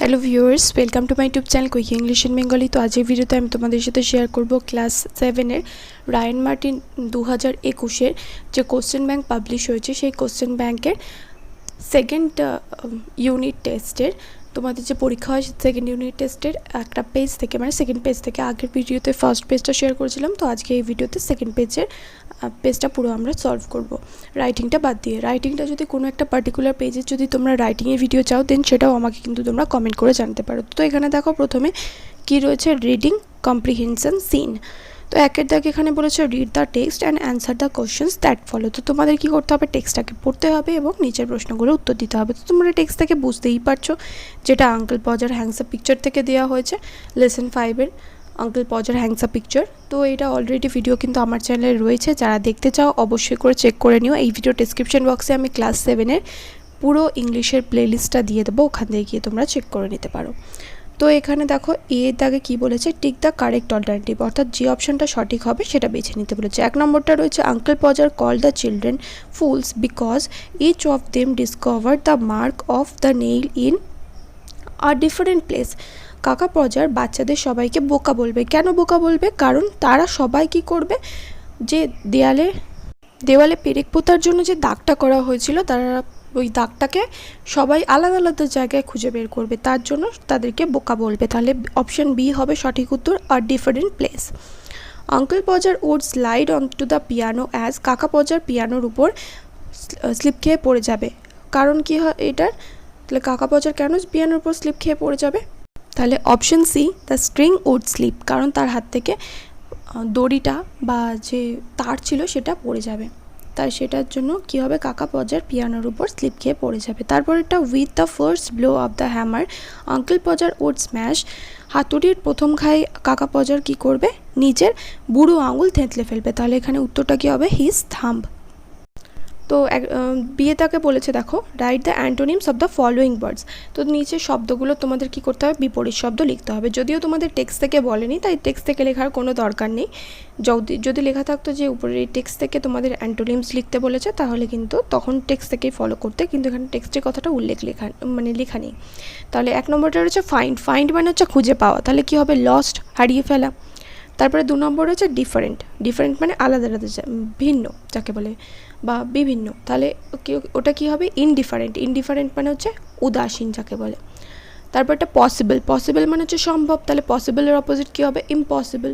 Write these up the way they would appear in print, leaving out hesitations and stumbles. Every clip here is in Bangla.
Hello viewers, welcome to my YouTube channel quick English in Bengali. তো আজকের ভিডিওতে আমি তোমাদের সাথে শেয়ার করব ক্লাস 7-এর রায়ান মার্টিন 2021-এর যে কোশ্চেন ব্যাংক পাবলিশ হয়েছে সেই কোশ্চেন ব্যাংকের সেকেন্ড ইউনিট টেস্টের তোমাদের যে পরীক্ষা হয় সেকেন্ড ইউনিট টেস্টের একটা পেজ থেকে, মানে সেকেন্ড পেজ থেকে। আগের ভিডিওতে ফার্স্ট পেজটা শেয়ার করেছিলাম, তো আজকে এই ভিডিওতে সেকেন্ড পেজটা পুরো আমরা সলভ করব রাইটিংটা বাদ দিয়ে। রাইটিংটা যদি কোনো একটা পার্টিকুলার পেজে যদি তোমরা রাইটিংয়ের ভিডিও চাও দেন সেটাও আমাকে কিন্তু তোমরা কমেন্ট করে জানতে পারো। তো এখানে দেখো প্রথমে কি রয়েছে, রিডিং কম্প্রিহেনশন সিন। তো একের দাগে এখানে বলেছে read the text and answer the questions that follow. তো তোমাদের কী করতে হবে, টেক্সটটাকে পড়তে হবে এবং নিচের প্রশ্নগুলো উত্তর দিতে হবে। তো তোমরা টেক্সট থেকে বুঝতেই পারছো যেটা আঙ্কেল পজার হ্যাংস পিকচার থেকে দেওয়া হয়েছে, লেসন 5-এর আঙ্কেল পজার হ্যাংস পিকচার। তো এটা অলরেডি ভিডিও কিন্তু আমার চ্যানেলে রয়েছে, যারা দেখতে চাও অবশ্যই করে চেক করে নিও। এই ভিডিও ডেসক্রিপশন বক্সে আমি ক্লাস 7-এর পুরো ইংলিশের প্লেলিস্টটা দিয়ে দেবো, ওখান থেকে গিয়ে তোমরা চেক করে নিতে পারো। তো এখানে দেখো এর দাগে কি বলেছে, টিক দ্য কারেক্ট অল্টারনেটিভ, অর্থাৎ যে অপশনটা সঠিক হবে সেটা বেছে নিতে বলেছে। এক নম্বরটা রয়েছে uncle Podger call the children fools because each of them discover the mark of the nail in a different place. কাকা পজার বাচ্চাদের সবাইকে বোকা বলবে। কেন বোকা বলবে? কারণ তারা সবাই কি করবে, যে দেওয়ালে পেরেক পোতার জন্য যে দাগটা করা হয়েছিল তারা ওই দাগটাকে সবাই আলাদা আলাদা জায়গায় খুঁজে বের করবে, তার জন্য তাদেরকে বোকা বলবে। তাহলে অপশন বি হবে সঠিক উত্তর, আর different place. Uncle Podger would slide on to the piano as, কাকা পজার পিয়ানোর উপর স্লিপ খেয়ে পড়ে যাবে। কারণ কি হয় এটার, তাহলে কাকা পজার কেন পিয়ানোর উপর স্লিপ খেয়ে পড়ে যাবে? তাহলে option C, the string would slip, কারণ তার হাত থেকে দড়িটা বা যে তার ছিল সেটা পড়ে যাবে, তাই সেটার জন্য কি হবে, কাকা পজার পিয়ানোর উপর স্লিপ খেয়ে পড়ে যাবে। তারপরেরটা with the first blow of the hammer uncle Podger would smash, হাতুড়ির প্রথম ঘায়ে কাকা পজার কি করবে, নিজের বুড়ো আঙুল থেঁতলে ফেলবে। তাহলে এখানে উত্তরটা কি হবে, হিজ থাম্ব। তো বিয়ে তাকে বলেছে দেখো write the antonyms of the following words. তো নিচের শব্দগুলো তোমাদের কি করতে হবে, বিপরীত শব্দ লিখতে হবে। যদিও তোমাদের টেক্সট থেকে বলেনি, তাই টেক্সট থেকে লেখার কোনো দরকার নেই। যদি লেখা থাকতো যে উপরে এই টেক্সট থেকে তোমাদের অ্যান্টোনিমস লিখতে বলেছে, তাহলে কিন্তু তখন টেক্সট থেকেই ফলো করতে, কিন্তু এখানে টেক্সটের কথাটা লেখা নেই। তাহলে এক নম্বরটা রয়েছে ফাইন্ড। ফাইন্ড মানে হচ্ছে খুঁজে পাওয়া, তাহলে কি হবে, লস্ট, হারিয়ে ফেলা। তারপরে 2 নম্বর রয়েছে ডিফারেন্ট। ডিফারেন্ট মানে আলাদা আলাদা, ভিন্ন যাকে বলে বা বিভিন্ন। তাহলে ওটা কি হবে, ইনডিফারেন্ট। ইনডিফারেন্ট মানে হচ্ছে উদাসীন যাকে বলে। তারপর একটা পসিবল। পসিবল মানে হচ্ছে সম্ভব, তাহলে পসিবলের অপোজিট কি হবে, ইম্পসিবল।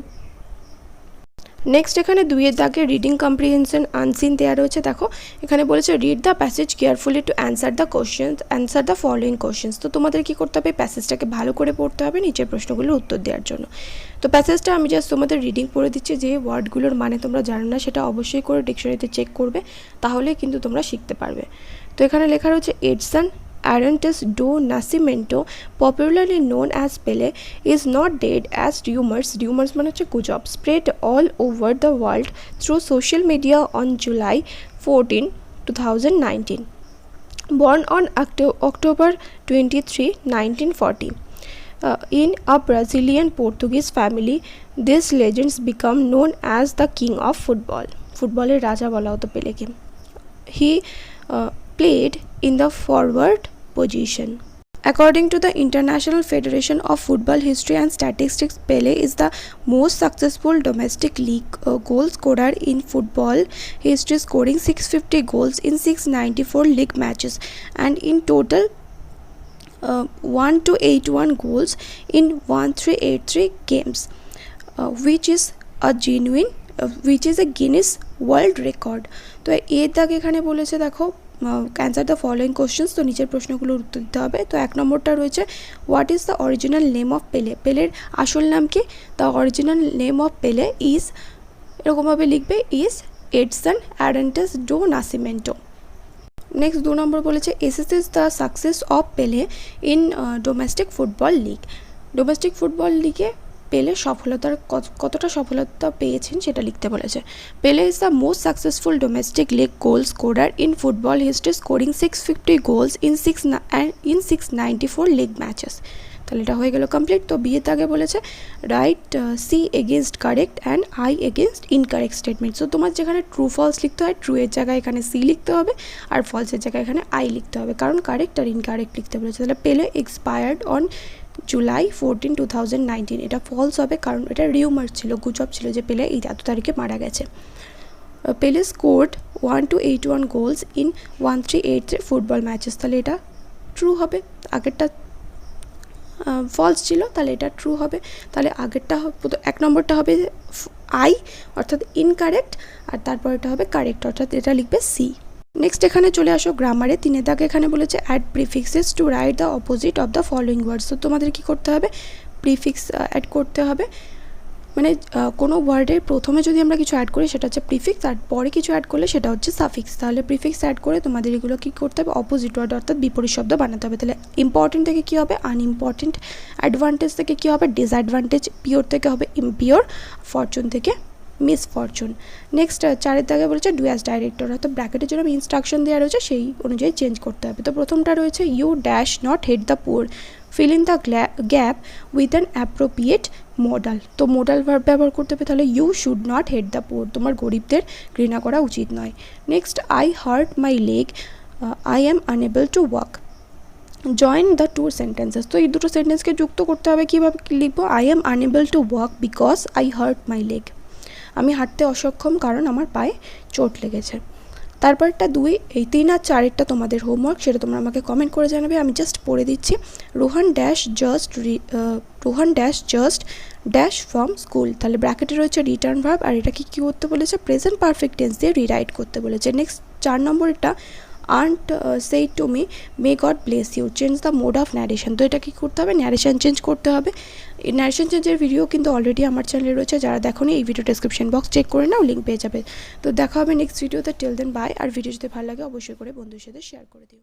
নেক্সট এখানে 2-এর দাগে রিডিং কম্প্রিহেনশন আনসিন দেওয়া রয়েছে। দেখো এখানে বলেছে read the passage carefully to answer the following questions. তো তোমাদের কি করতে হবে, প্যাসেজটাকে ভালো করে পড়তে হবে নিচের প্রশ্নগুলোর উত্তর দেওয়ার জন্য। তো প্যাসেজটা আমি জাস্ট তোমাদের রিডিং পড়ে দিচ্ছি, যে ওয়ার্ডগুলোর মানে তোমরা জানো না সেটা অবশ্যই করে ডিকশনারিতে চেক করবে, তাহলে কিন্তু তোমরা শিখতে পারবে। তো এখানে লেখা রয়েছে Edson Arantes do Nascimento, popularly known as Pele, is not dead as rumors মানে হচ্ছে গুজব, spread all over the world through social media on July 14, 2019. Born on October 23, 1940. In a Brazilian Portuguese family, these legends become known as the king of football. ফুটবলের রাজা বলা হতো পেলেকে। He played in the forward position. According to the International Federation of Football History and Statistics, Pele is the most successful domestic league goal scorer in football history, scoring 650 goals in 694 league matches and in total 1281 goals in 1383 games, which is a Guinness World Record. তো এর দাগে এখানে বলেছে দেখো অ্যান্সার দ্য ফলোয়িং কোশ্চেন্স। তো নিচের প্রশ্নগুলোর উত্তর দিতে হবে। তো এক নম্বরটা রয়েছে what is the original name of পেলে। পেলের আসল নাম কি? দ্য অরিজিনাল নেম অফ পেলে ইজ, এরকমভাবে লিখবে, ইজ এডসন অ্যারান্টেস ডো নাসিমেন্টো। নেক্সট 2 নম্বর বলেছে এসেস দ্য সাকসেস অফ পেলে in domestic football league. Domestic football লিগে পেলে কতটা সফলতা পেয়েছেন সেটা লিখতে বলেছে। পেলে is the most successful domestic League goal scorer in football history, scoring 650 goals in 694 league matches. তাহলে এটা হয়ে গেল কমপ্লিট। তো বিয়েতে আগে বলেছে write C against correct and I against incorrect statement. So তোমার যেখানে ট্রু ফলস লিখতে হয়, ট্রু এর জায়গায় এখানে সি লিখতে হবে, আর ফলসের জায়গায় এখানে আই লিখতে হবে, কারণ কারেক্ট আর ইনকারেক্ট লিখতে বলেছে। তাহলে পেলে এক্সপায়ার্ড অন জুলাই 14, 2019, এটা ফলস হবে, কারণ এটা রিউমার ছিল, গুজব ছিল যে পেলে এই এত তারিখে মারা গেছে। পেলে scored 1-81 goals in 1383 football matches, তাহলে এটা ট্রু হবে। আগেরটা ফলস ছিল, তাহলে এটা ট্রু হবে। তাহলে আগেরটা এক নম্বরটা হবে আই অর্থাৎ ইনকারেক্ট, আর তারপর এটা হবে কারেক্ট অর্থাৎ এটা লিখবে সি। নেক্সট এখানে চলে আসো গ্রামারে। 3 দাগে এখানে বলেছে add prefixes to write the opposite of the following words. তো তোমাদের কী করতে হবে, প্রিফিক্স অ্যাড করতে হবে। মানে কোনো ওয়ার্ডের প্রথমে যদি আমরা কিছু অ্যাড করি সেটা হচ্ছে প্রিফিক্স, আর পরে কিছু অ্যাড করলে সেটা হচ্ছে সাফিক্স। তাহলে প্রিফিক্স অ্যাড করে তোমাদের এগুলো কী করতে হবে, অপোজিট ওয়ার্ড অর্থাৎ বিপরীত শব্দ বানাতে হবে। তাহলে ইম্পর্টেন্ট থেকে কী হবে আনইম্পর্টেন্ট, অ্যাডভান্টেজ থেকে কী হবে ডিসঅ্যাডভান্টেজ, পিওর থেকে হবে ইমপিওর, ফরচুন থেকে মিসফরচুন। নেক্সট 4 দাগে বলেছে ডু অ্যাজ ডাইরেক্টর, অর্থাৎ ব্র্যাকেটের জন্য ইনস্ট্রাকশন দেওয়া রয়েছে সেই অনুযায়ী চেঞ্জ করতে হবে। তো প্রথমটা রয়েছে you dash not hate the poor, fill in the gap with an appropriate modal. তো মোডাল ভার্ব ব্যবহার করতে হবে, তাহলে you should not hate the poor, তোমার গরিবদের ঘৃণা করা উচিত নয়। Next I hurt my leg, I am unable to walk, join the two sentences. তো এই দুটো সেন্টেন্সকে যুক্ত করতে হবে, কীভাবে লিখবো, I am unable to walk because I hurt my leg, আমি হাঁটতে অসক্ষম কারণ আমার পায়ে চোট লেগেছে। তারপরটা 2, এই 3 আর 4 তোমাদের হোমওয়ার্ক, সেটা তোমরা আমাকে কমেন্ট করে জানাবে। আমি জাস্ট পড়ে দিচ্ছি। Rohan dash just dash from school, তাহলে ব্র্যাকেটে রয়েছে রিটার্ন ভার্ব, আর এটা কী করতে বলেছে প্রেজেন্ট পারফেক্ট টেন্স দিয়ে রিরাইট করতে বলেছে। নেক্সট 4 নম্বরটা aunt said to me may God bless you, change the mode of narration. তো এটা কী করতে হবে, ন্যারেশন চেঞ্জ করতে হবে। এই ন্যারেশন চেঞ্জের ভিডিও কিন্তু অলরেডি আমার চ্যানেলে রয়েছে, যারা দেখোনি এই ভিডিও ডেসক্রিপশন বক্স চেক করে নাও, লিঙ্ক পেয়ে যাবে। তো দেখা হবে নেক্সট ভিডিওতে। Till then bye. আর ভিডিও যদি ভালো লাগে অবশ্যই করে বন্ধুর সাথে শেয়ার করে দিও।